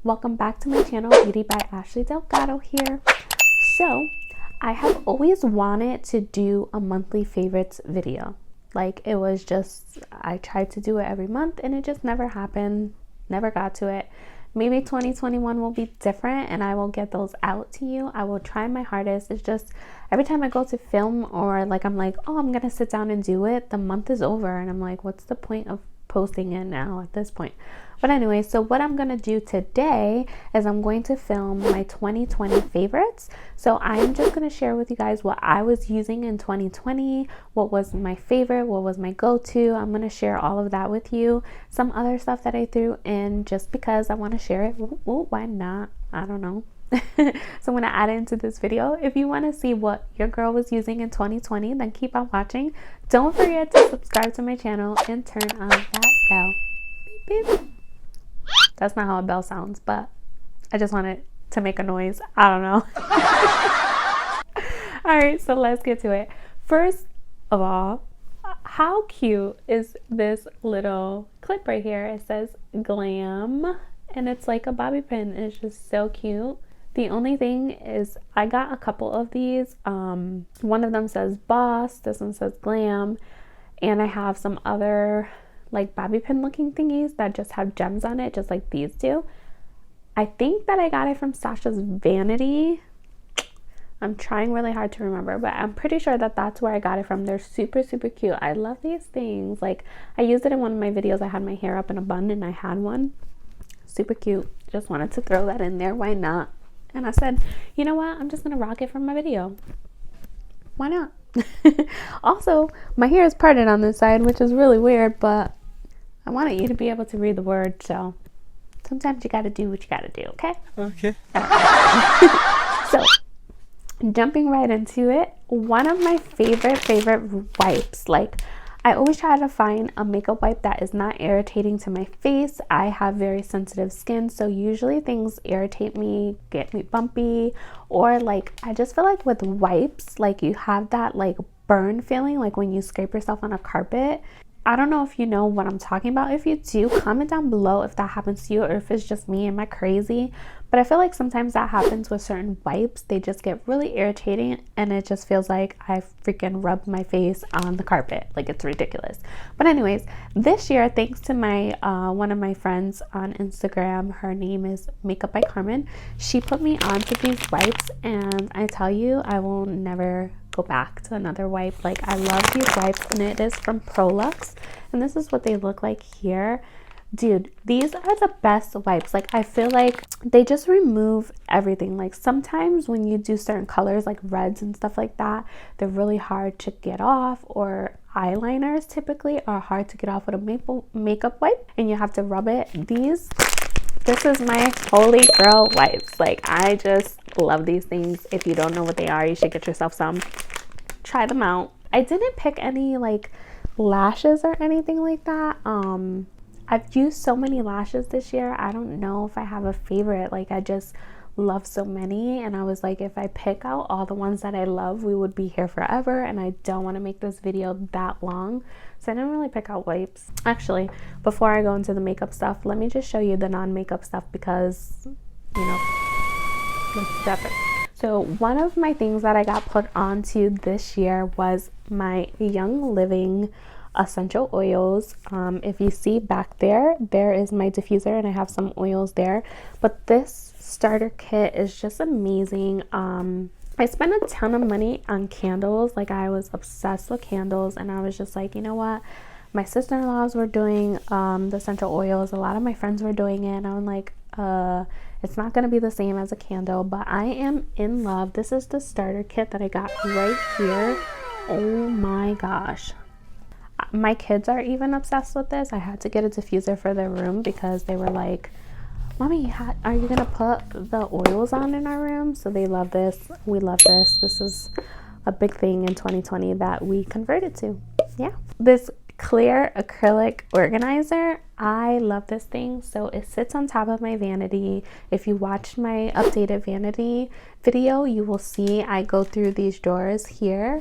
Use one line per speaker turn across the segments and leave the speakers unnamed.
Welcome back to my channel, Beauty by Ashley Delgado here. So I have always wanted to do a monthly favorites video. Like, it was just, I tried to do it every month and it just never happened, never got to it. Maybe 2021 will be different and I will get those out to you. I will try my hardest. It's just every time I go to film or like I'm like, oh, I'm gonna sit down and do it, the month is over and I'm like, what's the point of posting it now at this point? But anyway, so what I'm gonna do today is I'm going to film my 2020 favorites. So I'm just gonna share with you guys what I was using in 2020, what was my favorite, what was my go-to. I'm gonna share all of that with you. Some other stuff that I threw in just because I want to share it. Ooh, why not? I don't know. So I'm gonna add it into this video. If you want to see what your girl was using in 2020, then keep on watching. Don't forget to subscribe to my channel and turn on that bell. Beep, beep. That's not how a bell sounds, but I just wanted to make a noise. I don't know. All right, so let's get to it. First of all, how cute is this little clip right here? It says glam and it's like a bobby pin. It's just so cute. The only thing is I got a couple of these. One of them says boss, this one says glam, and I have some other like bobby pin looking thingies that just have gems on it, just like these do. I think that I got it from Sasha's Vanity. I'm trying really hard to remember, but I'm pretty sure that that's where I got it from. They're super cute. I love these things. Like, I used it in one of my videos. I had my hair up in a bun and I had one. Super cute. Just wanted to throw that in there. Why not? And I said, you know what? I'm just gonna rock it from my video. Why not? Also, my hair is parted on this side, which is really weird, but I wanted you to be able to read the word, so sometimes you gotta do what you gotta do, okay?
Okay.
So, jumping right into it, one of my favorite wipes, like, I always try to find a makeup wipe that is not irritating to my face. I have very sensitive skin, so usually things irritate me, get me bumpy, or like, I just feel like with wipes, like you have that like burn feeling, like when you scrape yourself on a carpet. I don't know if you know what I'm talking about. If you do, comment down below if that happens to you or if it's just me. Am I crazy? But I feel like sometimes that happens with certain wipes. They just get really irritating and it just feels like I freaking rubbed my face on the carpet. Like, it's ridiculous. But anyways, this year, thanks to my one of my friends on Instagram, her name is Makeup by Carmen, she put me onto these wipes and I tell you, I will never go back to another wipe. Like, I love these wipes and it is from Prolix and this is what they look like here. Dude, these are the best wipes. Like, I feel like they just remove everything. Like, sometimes when you do certain colors like reds and stuff like that, they're really hard to get off, or eyeliners typically are hard to get off with a makeup wipe and you have to rub it. This is my holy grail wipes. Like, I just love these things. If you don't know what they are, you should get yourself some. Try them out. I didn't pick any like lashes or anything like that. I've used so many lashes this year. I don't know if I have a favorite. Like, I just love so many and I was like, if I pick out all the ones that I love, we would be here forever and I don't want to make this video that long, so I didn't really pick out wipes. Actually, before I go into the makeup stuff, let me just show you the non-makeup stuff because, you know, let's step it. So one of my things that I got put onto this year was my Young Living essential oils. If you see back there, there is my diffuser and I have some oils there, but this starter kit is just amazing. I spent a ton of money on candles. Like, I was obsessed with candles and I was just like, you know what, my sister-in-laws were doing the essential oils, a lot of my friends were doing it and I'm like, it's not gonna be the same as a candle, but I am in love. This is the starter kit that I got right here. Oh my gosh, my kids are even obsessed with this. I had to get a diffuser for their room because they were like, Mommy, are you gonna put the oils on in our room? So they love this. We love this. This is a big thing in 2020 that we converted to. Yeah. This clear acrylic organizer, I love this thing. So it sits on top of my vanity. If you watch my updated vanity video, you will see I go through these drawers here.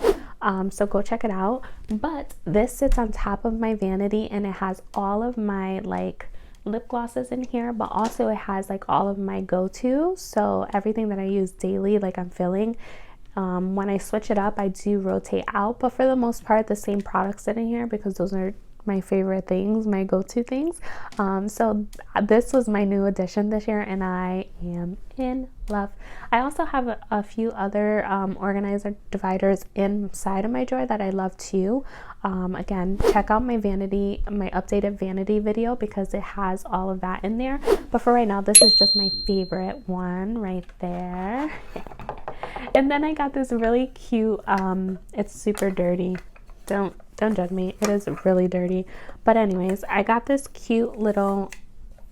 So go check it out. But this sits on top of my vanity and it has all of my like lip glosses in here, but also it has like all of my go-to, so everything that I use daily, like I'm feeling. When I switch it up, I do rotate out, but for the most part the same products sit in here because those are my favorite things, my go-to things. So this was my new addition this year and I am in love. I also have a few other organizer dividers inside of my drawer that I love too. Again, check out my updated vanity video because it has all of that in there, but for right now this is just my favorite one right there. And then I got this really cute, it's super dirty, don't judge me, it is really dirty, but anyways, I got this cute little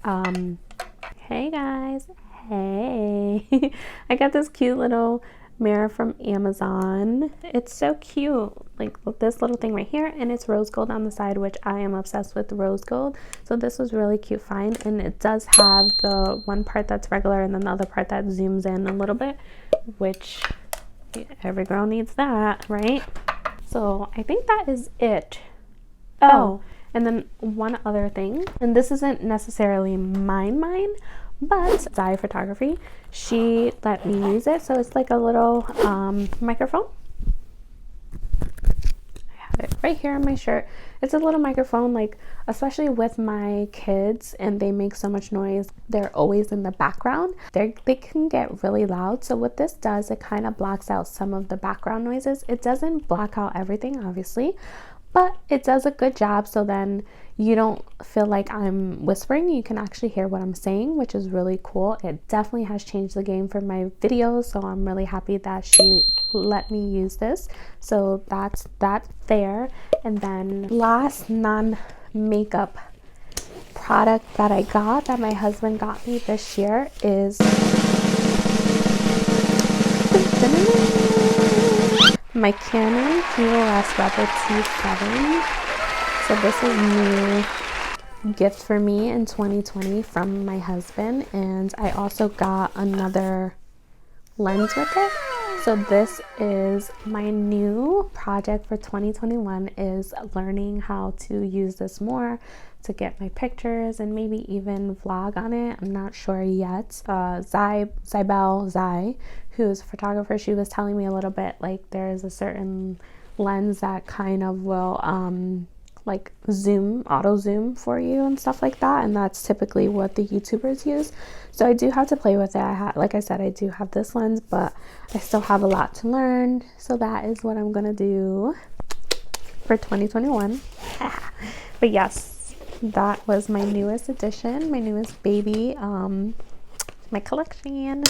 hey guys, hey I got this cute little mirror from Amazon. It's so cute, like this little thing right here, and it's rose gold on the side, which I am obsessed with rose gold, so this was really cute find. And it does have the one part that's regular and then the other part that zooms in a little bit, which every girl needs that, right? So I think that is it. Oh, and then one other thing, and this isn't necessarily mine, but Zai Photography, she let me use it. So it's like a little microphone. I have it right here on my shirt. It's a little microphone, like especially with my kids and they make so much noise, they're always in the background. They can get really loud. So what this does, it kind of blocks out some of the background noises. It doesn't block out everything, obviously, but it does a good job, so then you don't feel like I'm whispering. You can actually hear what I'm saying, which is really cool. It definitely has changed the game for my videos, so I'm really happy that she let me use this. So that's that there. And then last non-makeup product that I got, that my husband got me this year, is my Canon EOS Rebel T7. So this is new gift for me in 2020 from my husband, and I also got another lens with it. So this is my new project for 2021, is learning how to use this more to get my pictures and maybe even vlog on it. I'm not sure yet. Zai, who's a photographer, she was telling me a little bit, like there's a certain lens that kind of will like auto zoom for you and stuff like that, and that's typically what the YouTubers use. So I do have to play with it. Like I said, I do have this lens, but I still have a lot to learn. So that is what I'm gonna do for 2021. But yes, that was my newest addition, my newest baby, my collection.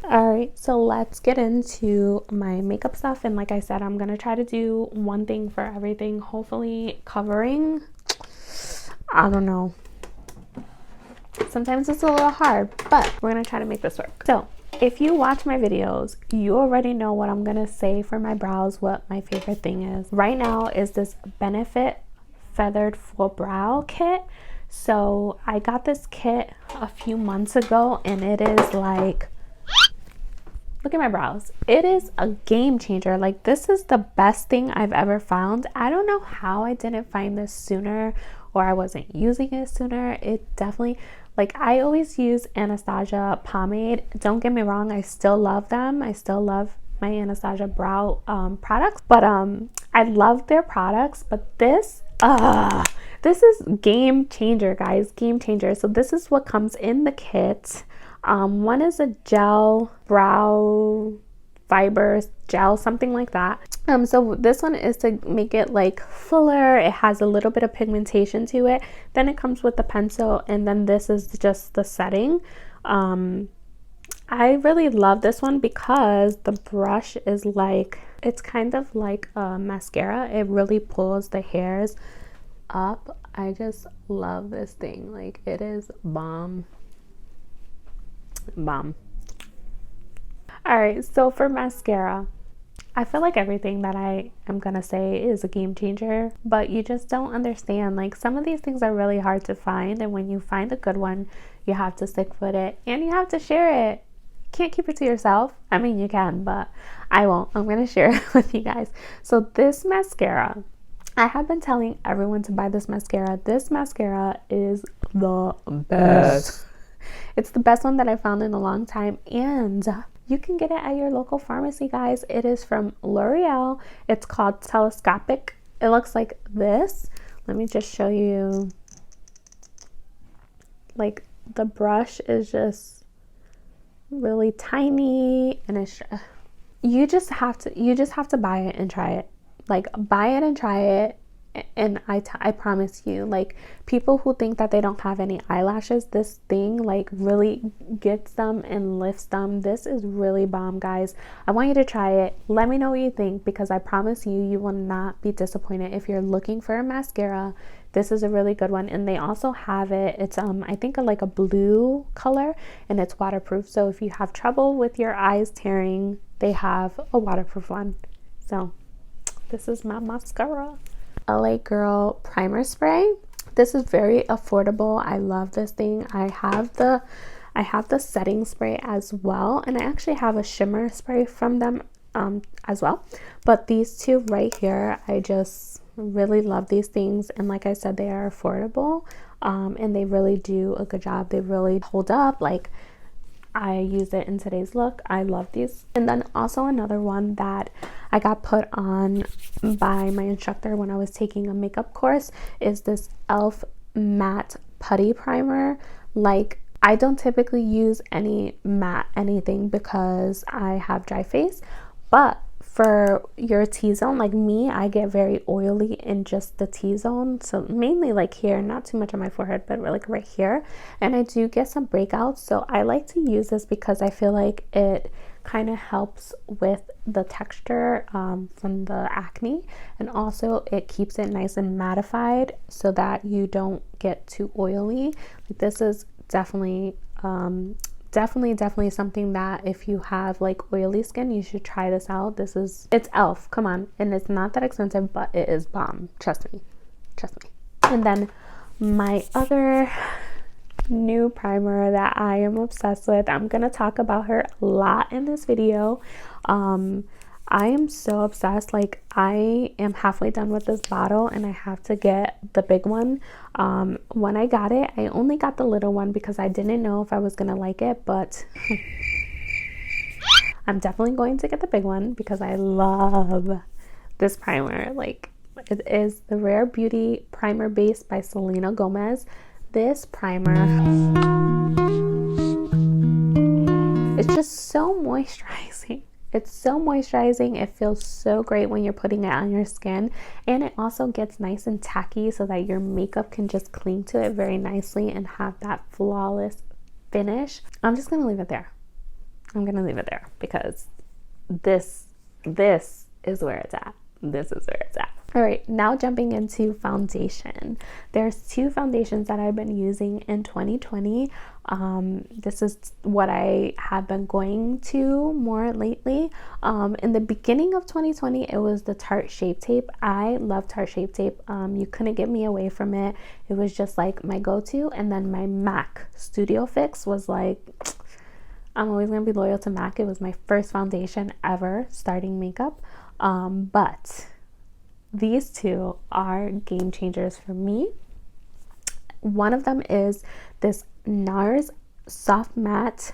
All right, so let's get into my makeup stuff. And like I said, I'm gonna try to do one thing for everything, hopefully covering, I don't know, sometimes it's a little hard, but we're gonna try to make this work. So if you watch my videos, you already know what I'm gonna say for my brows, what my favorite thing is right now is this Benefit Feathered Full Brow Kit. So I got this kit a few months ago, and it is like, look at my brows. It is a game changer. Like, this is the best thing I've ever found. I don't know how I didn't find this sooner, or I wasn't using it sooner. It definitely, like, I always use Anastasia pomade. Don't get me wrong, I still love them. I still love my Anastasia brow products, but I love their products, but this is game changer, guys, game changer. So this is what comes in the kit. One is a gel brow fiber gel, something like that. So this one is to make it like fuller. It has a little bit of pigmentation to it. Then it comes with the pencil, and then this is just the setting. I really love this one because the brush is like, it's kind of like a mascara. It really pulls the hairs up. I just love this thing. Like, it is bomb. All right, so for mascara, I feel like everything that I am gonna say is a game changer, but you just don't understand. Like, some of these things are really hard to find, and when you find a good one, you have to stick with it and you have to share it. Can't keep it to yourself. I mean, you can, but I won't. I'm gonna share it with you guys. So this mascara, I have been telling everyone to buy this mascara. This mascara is the best. It's the best one that I found in a long time, and you can get it at your local pharmacy, guys. It is from L'Oreal. It's called Telescopic. It looks like this. Let me just show you. Like, the brush is just really tiny, and it's you just have to buy it and try it. Like, buy it and try it. And I promise you, like, people who think that they don't have any eyelashes, this thing like really gets them and lifts them. This is really bomb, guys. I want you to try it. Let me know what you think, because I promise you, you will not be disappointed. If you're looking for a mascara, this is a really good one. And they also have it, it's I think like a blue color, and it's waterproof. So if you have trouble with your eyes tearing, they have a waterproof one. So this is my mascara. LA Girl primer spray. This is very affordable. I love this thing. I have the setting spray as well, and I actually have a shimmer spray from them as well. But these two right here, I just really love these things, and like I said, they are affordable, and they really do a good job. They really hold up. Like, I use it in today's look. I love these. And then also another one that I got put on by my instructor when I was taking a makeup course is this e.l.f. matte putty primer. Like, I don't typically use any matte anything because I have dry face, but for your T-zone, like me, I get very oily in just the T-zone. So mainly like here, not too much on my forehead, but like right here. And I do get some breakouts. So I like to use this because I feel like it kind of helps with the texture from the acne. And also it keeps it nice and mattified so that you don't get too oily. Like, this is definitely something that if you have like oily skin, you should try this out. It's e.l.f. Come on. And it's not that expensive, but it is bomb. Trust me. And then my other new primer that I am obsessed with, I'm gonna talk about her a lot in this video. I am so obsessed. Like, I am halfway done with this bottle and I have to get the big one. When I got it, I only got the little one because I didn't know if I was gonna like it, but I'm definitely going to get the big one because I love this primer. Like, it is the Rare Beauty Primer Base by Selena Gomez. This primer, it's just so moisturizing. It's so moisturizing. It feels so great when you're putting it on your skin, and it also gets nice and tacky so that your makeup can just cling to it very nicely and have that flawless finish. I'm just gonna leave it there. I'm gonna leave it there because this is where it's at. This is where it's at. All right, now jumping into foundation. There's two foundations that I've been using in 2020. This is what I have been going to more lately. In the beginning of 2020, it was the Tarte Shape Tape. I love Tarte Shape Tape. You couldn't get me away from it. It was just like my go-to. And then my MAC Studio Fix was like, I'm always gonna be loyal to MAC. It was my first foundation ever starting makeup. But these two are game changers for me. One of them is this Nars Soft Matte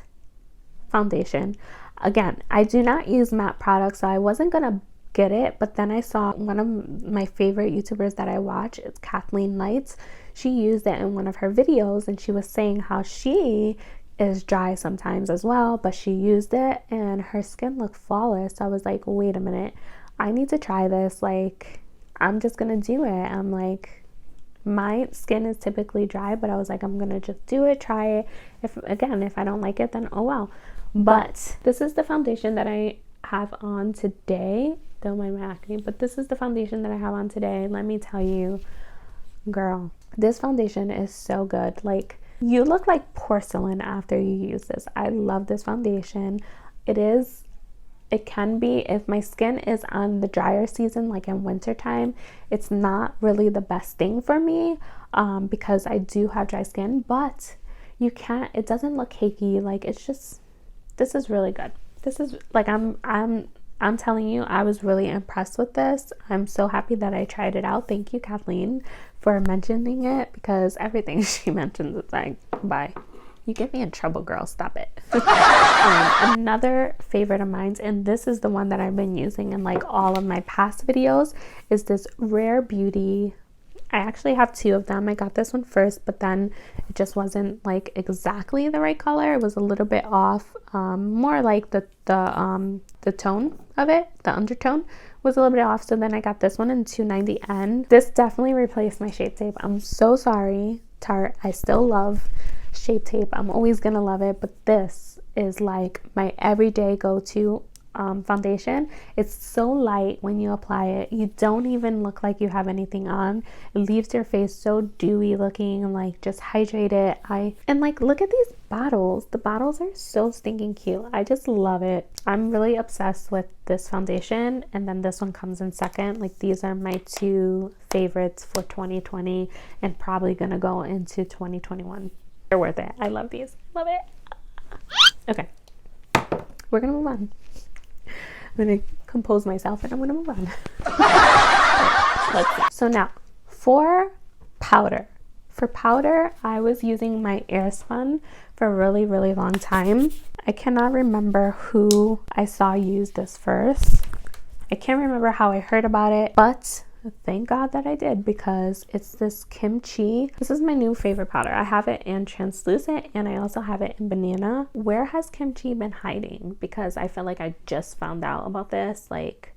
Foundation. Again, I do not use matte products, so I wasn't gonna get it, but then I saw one of my favorite YouTubers that I watch, it's Kathleen Lights. She used it in one of her videos, and she was saying how she is dry sometimes as well, but she used it and her skin looked flawless. I was like, wait a minute, I need to try this. Like, I'm just gonna do it. I'm like, my skin is typically dry, but I was like, I'm gonna just do it, try it. If I don't like it, then oh well. But this is the foundation that I have on today. Don't mind my acne, but this is the foundation that I have on today. Let me tell you, girl, this foundation is so good. Like, you look like porcelain after you use this. I love this foundation. It can be, if my skin is on the drier season, like in winter time, it's not really the best thing for me because I do have dry skin, but it doesn't look cakey. Like, it's just, this is really good. This is like, I'm I'm telling you, I was really impressed with this. I'm so happy that I tried it out. Thank you, Kathleen, for mentioning it, because everything she mentions is like, bye. You get me in trouble, girl. Stop it. Another favorite of mine, and this is the one that I've been using in like all of my past videos, is this Rare Beauty. I actually have two of them. I got this one first, but then it just wasn't like exactly the right color. It was a little bit off, more like the tone of it, the undertone was a little bit off. So then I got this one in 290N. This definitely replaced my Shape Tape. I'm so sorry, Tarte. I still love Shape Tape. I'm always gonna love it, but this is like my everyday go-to foundation. It's so light when you apply it. You don't even look like you have anything on. It leaves your face so dewy looking and like just hydrated. And like, look at these bottles. The bottles are so stinking cute. I just love it. I'm really obsessed with this foundation, and then this one comes in second. Like, these are my two favorites for 2020 and probably gonna go into 2021. They're worth it. I love these. Love it. Okay, we're gonna move on. I'm gonna compose myself and I'm gonna move on. Let's see. So now for powder. For powder, I was using my Airspun for a really, really long time. I cannot remember who I saw use this first. I can't remember how I heard about it, but thank God that I did, because it's this Kimchi. This is my new favorite powder. I have it in translucent and I also have it in banana. Where has Kimchi been hiding? Because I feel like I just found out about this like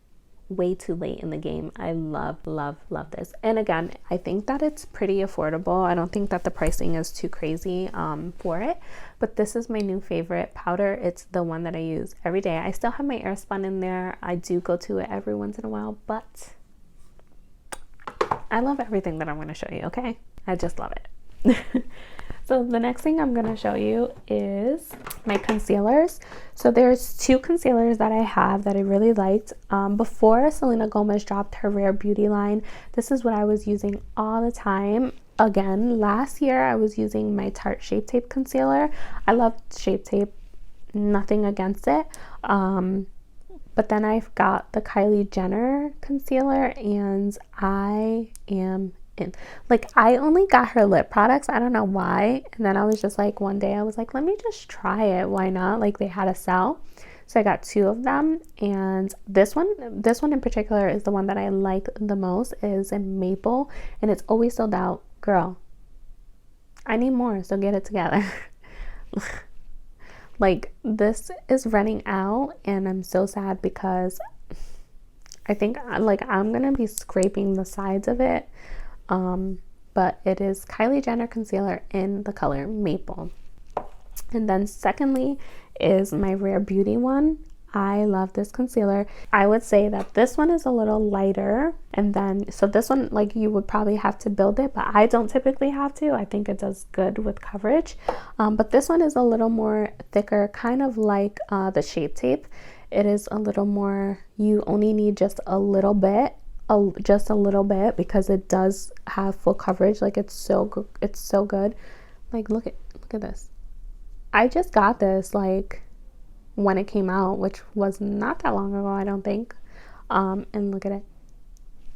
way too late in the game. I love, love, love this. And again, I think that it's pretty affordable. I don't think that the pricing is too crazy for it, but this is my new favorite powder. It's the one that I use every day. I still have my Airspun in there. I do go to it every once in a while, but I love everything that I'm going to show you, okay? I just love it. So the next thing I'm going to show you is my concealers. So there's two concealers that I have that I really liked. Before Selena Gomez dropped her Rare Beauty line, this is what I was using all the time. Again, last year I was using my Tarte Shape Tape concealer. I love Shape Tape, nothing against it. But then I've got the Kylie Jenner concealer and I am in. Like, I only got her lip products. I don't know why. And then I was just like, one day I was like, let me just try it. Why not? Like, they had a sale. So I got two of them. And this one in particular is the one that I like the most, is in maple. And it's always sold out. Girl, I need more, so get it together. Like, this is running out and I'm so sad, because I think like I'm gonna be scraping the sides of it. But it is Kylie Jenner concealer in the color Maple. And then secondly is my Rare Beauty one. I love this concealer. I would say that this one is a little lighter, and then so this one, like, you would probably have to build it, but I don't typically have to. I think it does good with coverage. But this one is a little more thicker, kind of like the Shape Tape. It is a little more, you only need just a little bit, because it does have full coverage. Like, it's so good. Like, look at this. I just got this like when it came out, which was not that long ago, I don't think. And look at it.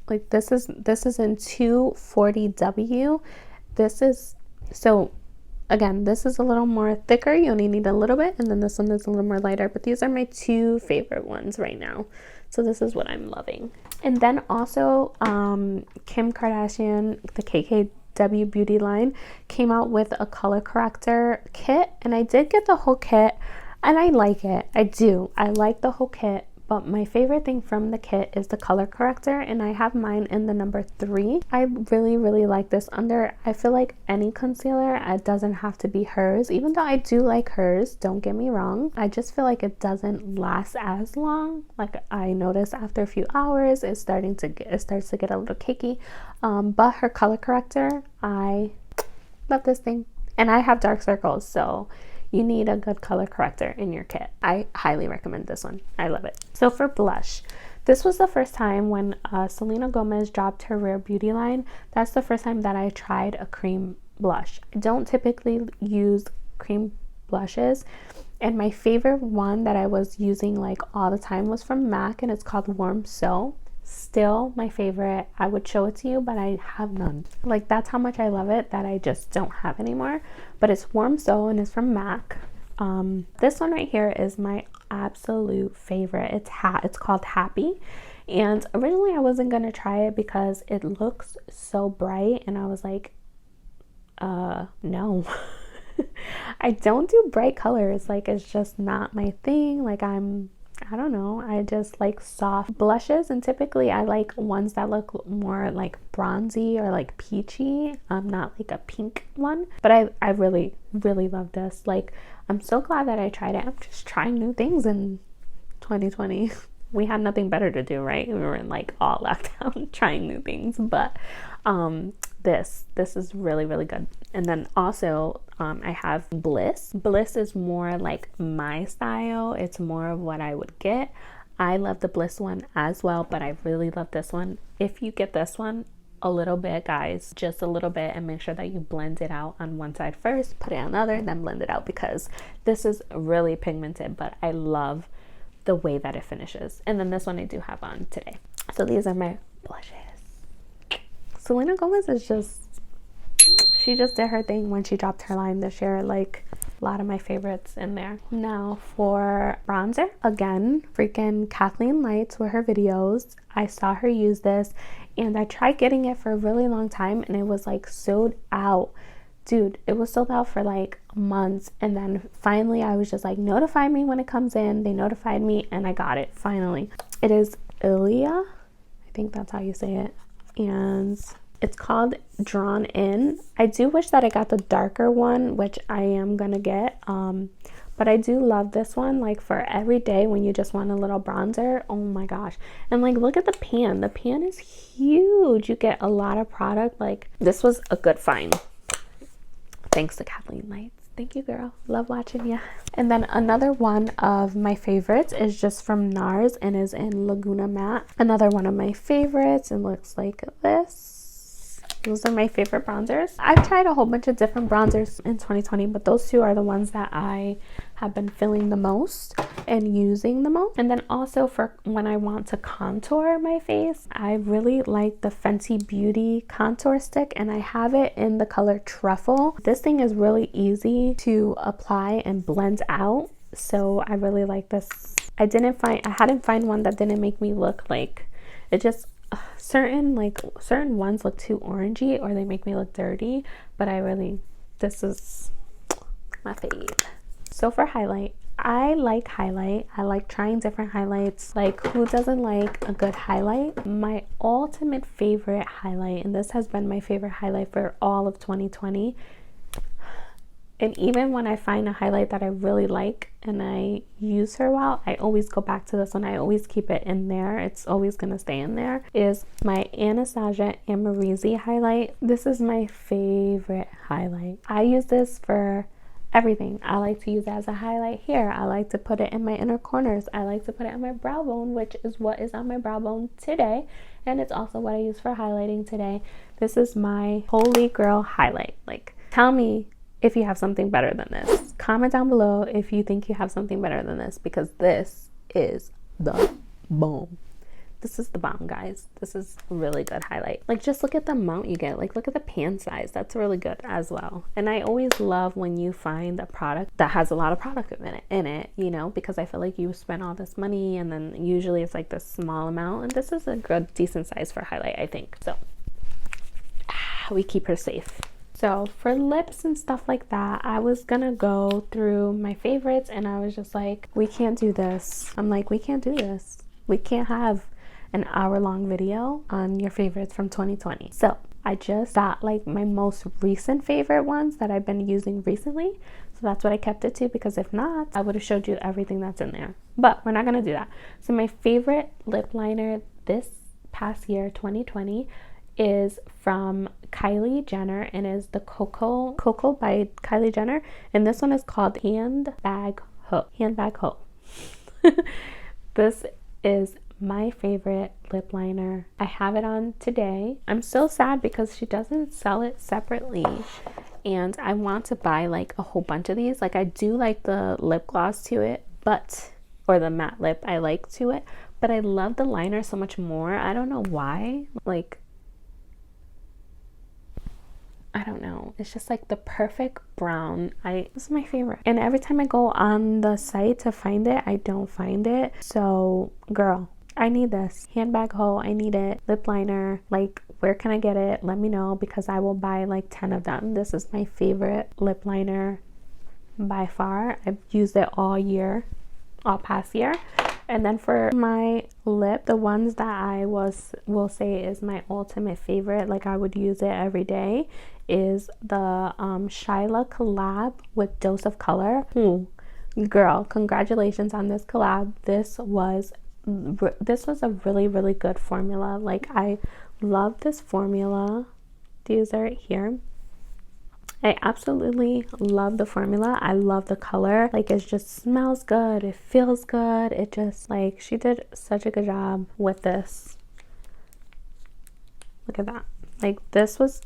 Like, this is in 240W. This is, so again, this is a little more thicker. You only need a little bit, and then this one is a little more lighter. But these are my two favorite ones right now. So this is what I'm loving. And then also Kim Kardashian, the KKW Beauty line, came out with a color corrector kit, and I did get the whole kit. And I like it. I do. I like the whole kit. But my favorite thing from the kit is the color corrector. And I have mine in the number 3. I really, really like this under. I feel like any concealer, it doesn't have to be hers. Even though I do like hers, don't get me wrong. I just feel like it doesn't last as long. Like, I notice after a few hours, it starts to get a little cakey. But her color corrector, I love this thing. And I have dark circles, so you need a good color corrector in your kit. I highly recommend this one. I love it. So for blush, this was the first time when Selena Gomez dropped her Rare Beauty line. That's the first time that I tried a cream blush. I don't typically use cream blushes, And my favorite one that I was using like all the time was from MAC, and it's called Warm So. Still my favorite. I would show it to you, but I have none. Like, that's how much I love it that I just don't have anymore. But it's Warm So, and it's from MAC. This one right here is my absolute favorite. It's called Happy. And originally I wasn't gonna try it because it looks so bright, and I was like, no. I don't do bright colors. Like, it's just not my thing. Like, I don't know, I just like soft blushes, and typically I like ones that look more like bronzy or like peachy. Not like a pink one, but I really love this. Like, I'm so glad that I tried it. I'm just trying new things in 2020. We had nothing better to do, right? We were in like all lockdown trying new things. But this is really good. And then also I have Bliss. Bliss is more like my style. It's more of what I would get. I love the Bliss one as well, but I really love this one. If you get this one, a little bit, guys, just a little bit, and make sure that you blend it out on one side first, put it on the other, then blend it out, because this is really pigmented, but I love the way that it finishes. And then this one I do have on today. So these are my blushes. Selena Gomez is she just did her thing when she dropped her line this year. Like, a lot of my favorites in there. Now for bronzer, again, freaking Kathleen Lights with her videos. I saw her use this, and I tried getting it for a really long time, and it was like sold out. Dude, it was sold out for like months, and then finally I was just like, notify me when it comes in. They notified me, and I got it finally. It is Ilia, I think that's how you say it, and it's called Drawn In. I do wish that I got the darker one, which I am gonna get, but I do love this one, like for every day when you just want a little bronzer. Oh my gosh. And like, look at the pan. The pan is huge. You get a lot of product. Like, this was a good find. Thanks to Kathleen Lights. Thank you, girl. Love watching ya. And then another one of my favorites is just from Nars, and is in Laguna Matte. Another one of my favorites. It looks like this. Those are my favorite bronzers. I've tried a whole bunch of different bronzers in 2020, but those two are the ones that I have been feeling the most and using the most. And then also for when I want to contour my face, I really like the Fenty Beauty contour stick, and I have it in the color Truffle. This thing is really easy to apply and blend out, so I really like this. I hadn't find one that didn't make me look like it. Just certain ones look too orangey, or they make me look dirty, but this is my fave. So for highlight, I like highlight. I like trying different highlights. Like, who doesn't like a good highlight? My ultimate favorite highlight, and this has been my favorite highlight for all of 2020, and even when I find a highlight that I really like and I use for a while, I always go back to this one. I always keep it in there. It's always gonna stay in there. Is my Anastasia Amarisi highlight. This is my favorite highlight. I use this for everything. I like to use it as a highlight here. I like to put it in my inner corners. I like to put it on my brow bone, which is what is on my brow bone today. And it's also what I use for highlighting today. This is my holy grail highlight. Like, tell me if you have something better than this. Comment down below if you think you have something better than this, because this is the bomb. This is the bomb, guys. This is a really good highlight. Like, just look at the amount you get. Like, look at the pan size. That's really good as well. And I always love when you find a product that has a lot of product in it, you know, because I feel like you spend all this money, and then usually it's like this small amount, and this is a good decent size for highlight, I think. So we keep her safe. So for lips and stuff like that, I was gonna go through my favorites, and I was just like, we can't do this. I'm like, we can't do this. We can't have an hour-long video on your favorites from 2020. So I just got like my most recent favorite ones that I've been using recently. So that's what I kept it to, because if not, I would have showed you everything that's in there. But we're not gonna do that. So my favorite lip liner this past year, 2020, is from Kylie Jenner, and is the Cocoa by Kylie Jenner, and this one is called Handbag Ho. This is my favorite lip liner. I have it on today. I'm so sad because she doesn't sell it separately, and I want to buy like a whole bunch of these. Like I do like the lip gloss to it, but, or the matte lip I like to it, but I love the liner so much more. I don't know why. Like, I don't know. It's just like the perfect brown. This is my favorite. And every time I go on the site to find it, I don't find it. So, girl, I need this. Handbag hoe, I need it. Lip liner, like, where can I get it? Let me know, because I will buy like 10 of them. This is my favorite lip liner by far. I've used it all year, all past year. And then for my lip, the ones that I will say is my ultimate favorite, like I would use it every day, is the Shyla collab with Dose of Color. Girl, congratulations on this collab. This was a really, really good formula. Like, I love this formula. These are here. I absolutely love the formula. I love the color. Like, it just smells good. It feels good. It just, like, she did such a good job with this. Look at that. Like, this was,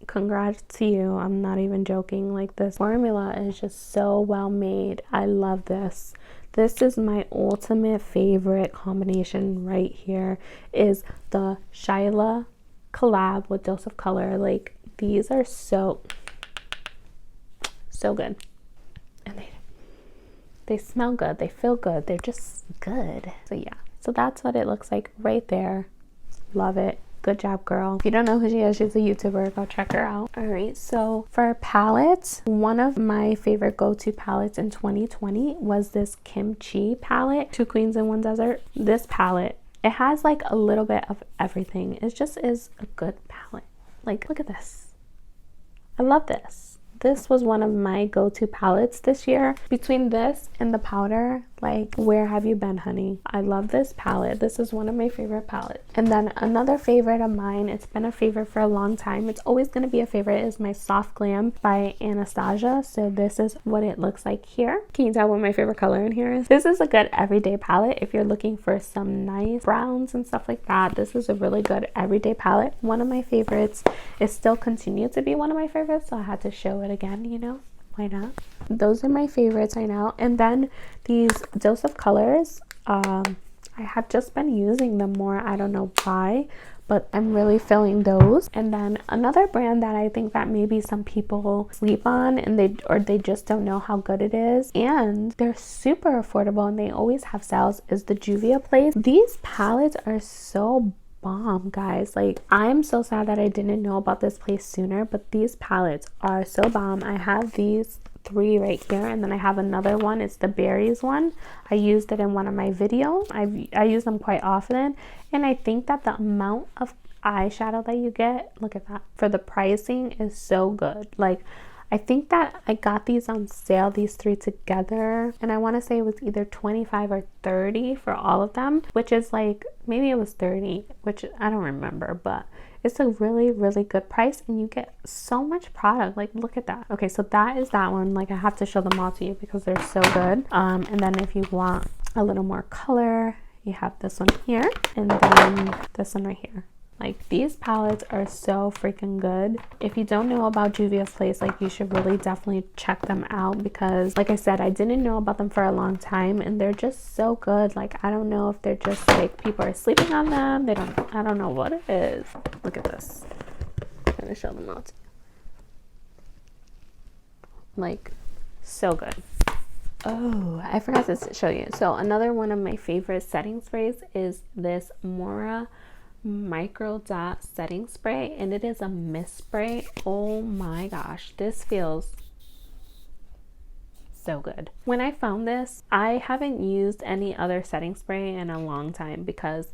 congrats to you. I'm not even joking. Like, this formula is just so well made. I love this. This is my ultimate favorite combination right here, is the Shyla collab with Dose of Color. Like, these are so good, and they smell good, they feel good, they're just good. So yeah, so that's what it looks like right there. Love it. Good job, girl. If you don't know who she is, she's a YouTuber. Go check her out. All right, so for palettes, one of my favorite go-to palettes in 2020 was this kimchi palette, Two Queens in One Desert. This palette, it has like a little bit of everything. It just is a good palette. Like, look at this. I love this. This was one of my go-to palettes this year. Between this and the powder, like, where have you been, honey? I love this palette. This is one of my favorite palettes. And then another favorite of mine, it's been a favorite for a long time, it's always going to be a favorite, is my Soft Glam by Anastasia. So this is what it looks like here. Can you tell what my favorite color in here is? This is a good everyday palette. If you're looking for some nice browns and stuff like that, this is a really good everyday palette. One of my favorites. It still continues to be one of my favorites, so I had to show it again, you know, why not? Those are my favorites right now. And then these Dose of Colors, I have just been using them more. I don't know why, but I'm really feeling those. And then another brand that I think that maybe some people sleep on, and they just don't know how good it is, and they're super affordable and they always have sales, is the Juvia Place. These palettes are so bomb, guys. Like, I'm so sad that I didn't know about this place sooner, but these palettes are so bomb. I have these 3 right here, and then I have another one. It's the berries one. I used it in one of my videos. I use them quite often, and I think that the amount of eyeshadow that you get, look at that, for the pricing is so good. Like, I think that I got these on sale, these 3 together, and I want to say it was either 25 or 30 for all of them, which is like, maybe it was 30, which I don't remember, but it's a really, really good price, and you get so much product. Like, look at that. Okay, so that is that one. Like, I have to show them all to you because they're so good. And then if you want a little more color, you have this one here, and then this one right here. Like, these palettes are so freaking good. If you don't know about Juvia's Place, like, you should really definitely check them out, because like I said, I didn't know about them for a long time, and they're just so good. Like, I don't know if they're just like people are sleeping on them. I don't know what it is. Look at this. I'm gonna show them all to you. Like, so good. Oh, I forgot to show you. So another one of my favorite setting sprays is this Maura micro dot setting spray, and it is a mist spray. Oh my gosh, this feels so good. When I found this, I haven't used any other setting spray in a long time because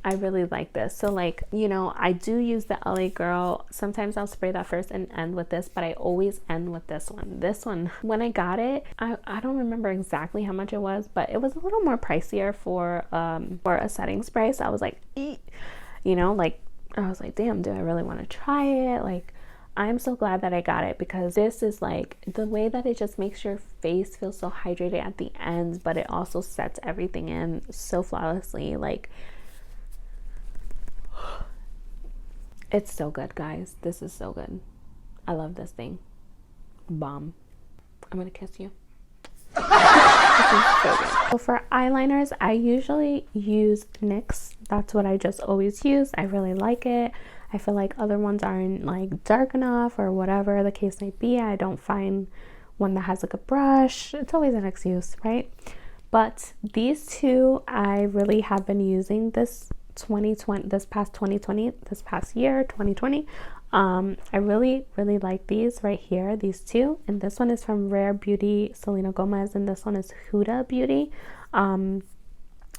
I really like this. So, like, you know, I do use the LA Girl. Sometimes I'll spray that first and end with this, but I always end with this one. This one, when I got it, I don't remember exactly how much it was, but it was a little more pricier for a setting spray. So I was like, eek. You know, like, I was like, damn, do I really want to try it? Like, I'm so glad that I got it, because this is like the way that it just makes your face feel so hydrated at the ends, but it also sets everything in so flawlessly. Like, it's so good, guys. This is so good. I love this thing. Bomb. I'm gonna kiss you. So for eyeliners, I usually use NYX. That's what I just always use. I really like it. I feel like other ones aren't like dark enough or whatever the case may be. I don't find one that has like a brush. It's always an excuse, right? But these two, I really have been using this past year 2020. I really like these right here, these two, and this one is from Rare Beauty, Selena Gomez, and this one is Huda Beauty.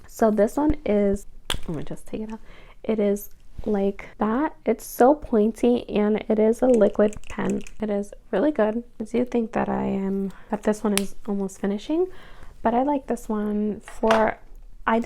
So this one is, let me just take it out. It is like that. It's so pointy, and it is a liquid pen. It is really good. I do think that this one is almost finishing, but I like this one for, I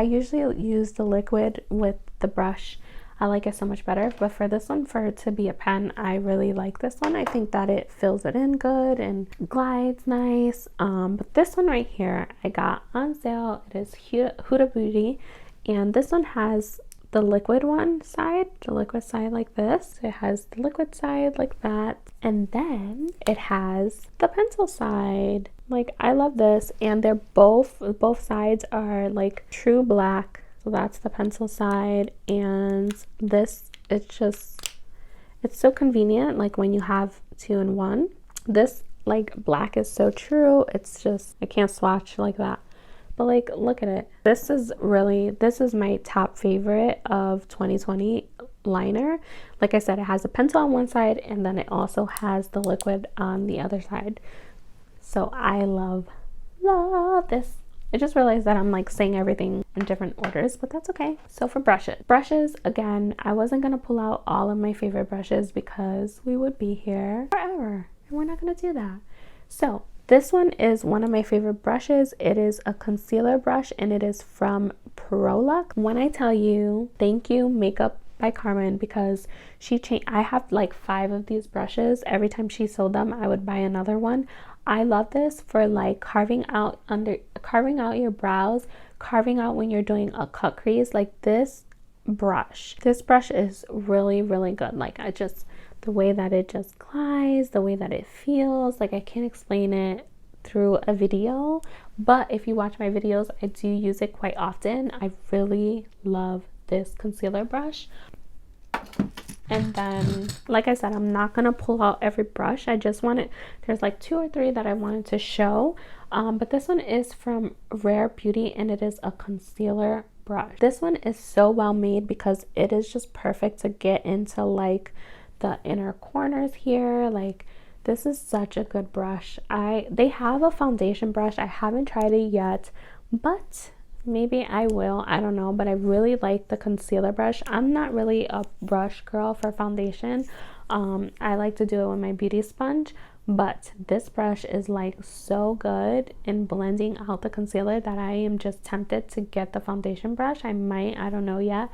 usually use the liquid with the brush. I like it so much better, but for this one, for it to be a pen, I really like this one. I think that it fills it in good and glides nice. But this one right here, I got on sale. It is Huda Beauty, and this one has the liquid side like this. It has the liquid side like that, and then it has the pencil side. Like, I love this, and they're both sides are like true black. So that's the pencil side, and this, it's so convenient, like when you have 2 in 1. This like black is so true. It's just, I can't swatch like that. But like, look at it. This is my top favorite of 2020 liner. Like I said, it has a pencil on one side, and then it also has the liquid on the other side. So I love this. I just realized that I'm like saying everything in different orders, but that's okay. So for brushes, again, I wasn't gonna pull out all of my favorite brushes because we would be here forever, and we're not gonna do that. So this one is one of my favorite brushes. It is a concealer brush, and it is from Prolix. When I tell you, thank you Makeup by Carmen, because I have like 5 of these brushes. Every time she sold them, I would buy another one. I love this for like carving out your brows, carving out when you're doing a cut crease. Like this brush is really good. Like, the way that it just glides, the way that it feels, like I can't explain it through a video, but if you watch my videos, I do use it quite often. I really love this concealer brush. And then, like I said, I'm not gonna pull out every brush. There's like 2 or 3 that I wanted to show, but this one is from Rare Beauty, and it is a concealer brush. This one is so well made because it is just perfect to get into like the inner corners here. Like, this is such a good brush. They have a foundation brush. I haven't tried it yet, but maybe I will, I don't know. But I really like the concealer brush. I'm not really a brush girl for foundation. I like to do it with my beauty sponge, but this brush is like so good in blending out the concealer that I am just tempted to get the foundation brush. I don't know yet,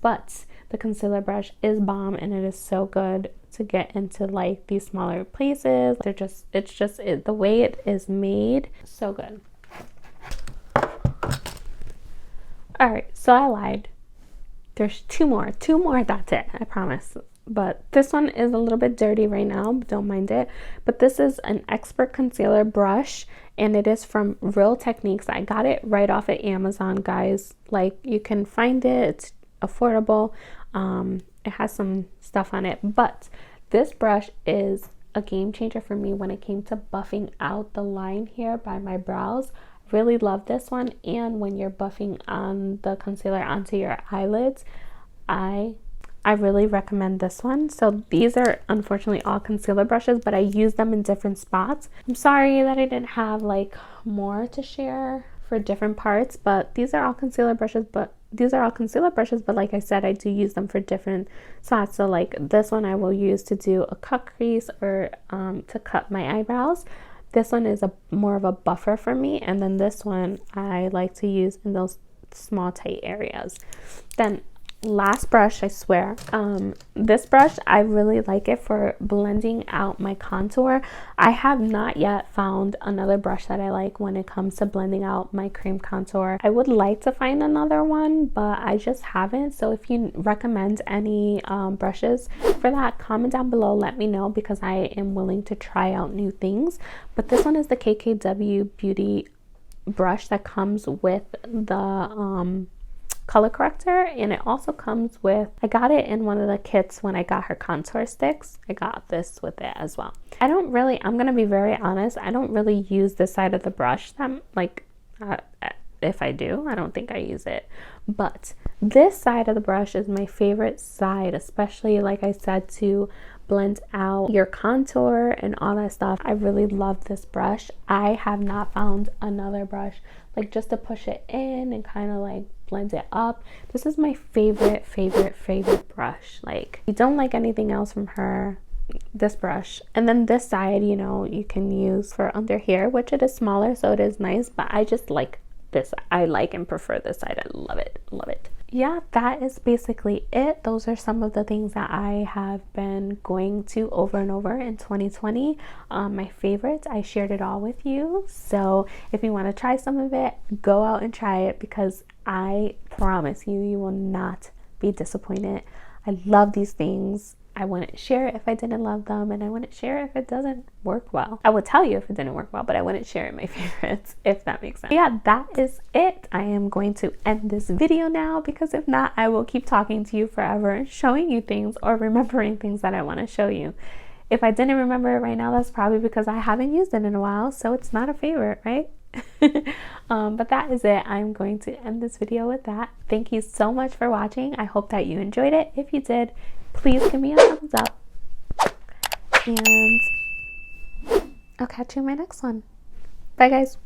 but the concealer brush is bomb, and it is so good to get into like these smaller places. The way it is made, so good. All right, so I lied. There's two more, that's it, I promise. But this one is a little bit dirty right now, but don't mind it. But this is an Expert Concealer brush, and it is from Real Techniques. I got it right off at Amazon, guys. Like, you can find it, it's affordable. It has some stuff on it, but this brush is a game changer for me when it came to buffing out the line here by my brows. Really love this one. And when you're buffing on the concealer onto your eyelids, I really recommend this one. So these are unfortunately all concealer brushes, but I use them in different spots. I'm sorry that I didn't have like more to share for different parts, but these are all concealer brushes. But like I said, I do use them for different spots. So like this one I will use to do a cut crease or to cut my eyebrows. This one is more of a buffer for me, and then this one I like to use in those small tight areas. Then last brush, I swear. This brush, I really like it for blending out my contour. I have not yet found another brush that I like when it comes to blending out my cream contour. I would like to find another one, but I just haven't. So if you recommend any brushes for that, comment down below, let me know, because I am willing to try out new things. But this one is the KKW Beauty brush that comes with the color corrector, and it also comes with, I got it in one of the kits when I got her contour sticks. I got this with it as well. I'm gonna be very honest, I don't really use this side of the brush that, like, if I do, I don't think I use it, but this side of the brush is my favorite side, especially, like I said, to blend out your contour and all that stuff. I really love this brush. I have not found another brush like just to push it in and kind of like blend it up. This is my favorite brush. Like, you don't like anything else from her, this brush. And then this side, you know, you can use for under here, which it is smaller, so it is nice, but I just like this. I like and prefer this side. I love it, love it. Yeah, that is basically it. Those are some of the things that I have been going to over and over in 2020. My favorites, I shared it all with you. So if you want to try some of it, go out and try it, because I promise you, you will not be disappointed. I love these things. I wouldn't share it if I didn't love them, and I wouldn't share it if it doesn't work well. I would tell you if it didn't work well, but I wouldn't share my favorites, if that makes sense. Yeah, that is it. I am going to end this video now, because if not, I will keep talking to you forever and showing you things or remembering things that I want to show you. If I didn't remember it right now, that's probably because I haven't used it in a while, so it's not a favorite, right? But that is it. I'm going to end this video with that. Thank you so much for watching. I hope that you enjoyed it. If you did, please give me a thumbs up, and I'll catch you in my next one. Bye, guys.